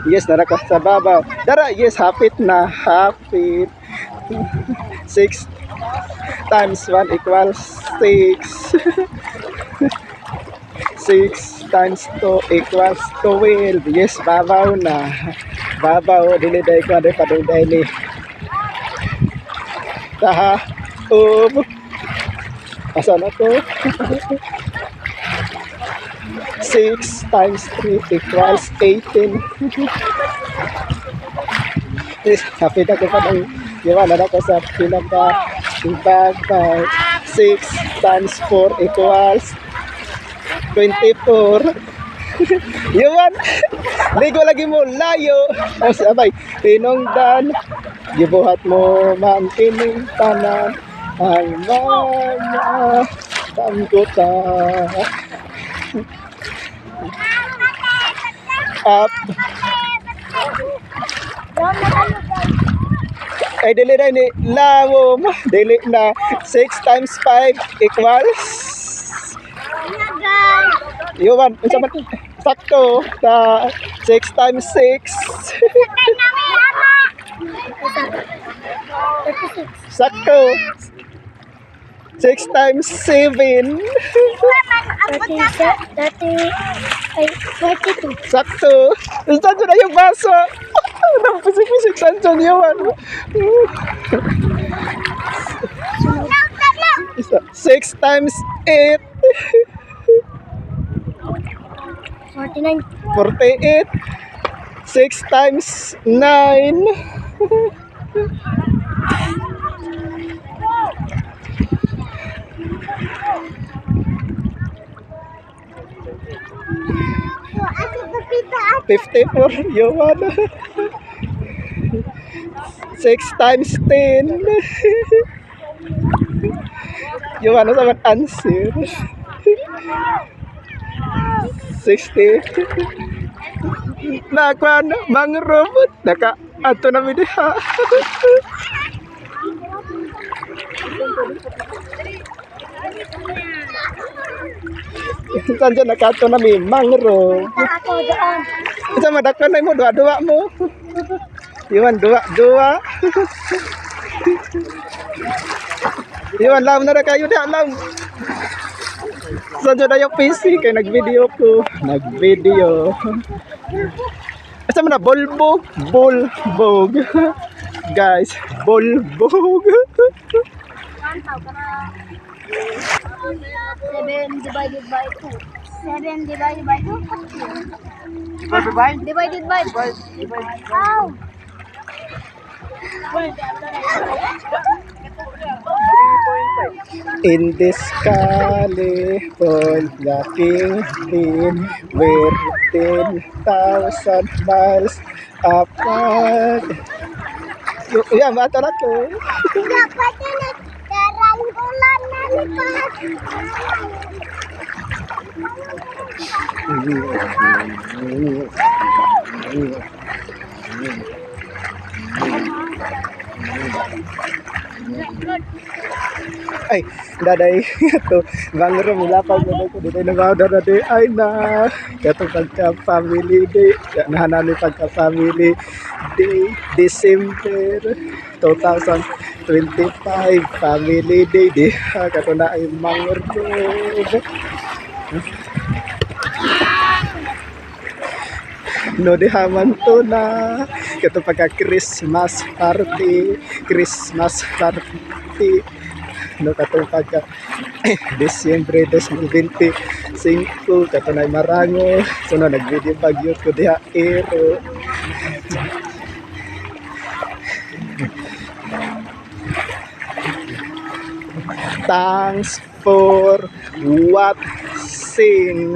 Yes, nara ka sa babaw. Dara, yes, hapit na. Hapit. 6 times 1 equals 6. 6 times 2 equals 12. Yes, babaw na. Babaw, dili-day ko na paduday ni. Taha. Asa na to? 6 times 3 equals 18. Yes, hapit ako pa ng yawan na ako sa pinaka 6 times 4 equals 24. Yawan, ligo lagi mo layo. O sabay, tinungdan, gibuhat mo man kining tanan ang mga tangguta. Up. Ay, dili na ni lawom. Dili na 6 times 5 equals Yuman, sakto sa 6 times 6. Sakto. 6 times 7. 32. Sakto. Saan na yung baso? Nampusik-pusik saan dyan yawan. 6 times 8. 49. 48. 6 times 9. 54. Yawan. 6 times 10. Yawan sa mga answer. 60. Nakwan, mangrobot. Naka-ato na midiha. Saan dyan naka-ato na mi mangrove. Ako doon. Isa madakpan na mo, dua-dua mo. Iwan, dua-dua. Iwan, lam na kayo na, lam. Saan dyan na yung PC? Kaya nag-video ko. Nag-video. Asa mo na, bulbog. Bulbog. Guys, bulbog. 7 divided by 2. 7 divided by 2. Divided by. How? In this California kingdom, we're 10,000 miles apart. Yan, mata na to. Dapat na taranggulan na lipat. Ay, daday to bangro milapag mo ko dito na ba daday ay na kato pagka family day nahanani pagka family day December 2025 family day di kato na ay mangro no di haman to na kato pagka Christmas party no katong pagka Disyembre 2025 kato na marango so no nagvideo bagyo ko diha ero thanks for watching.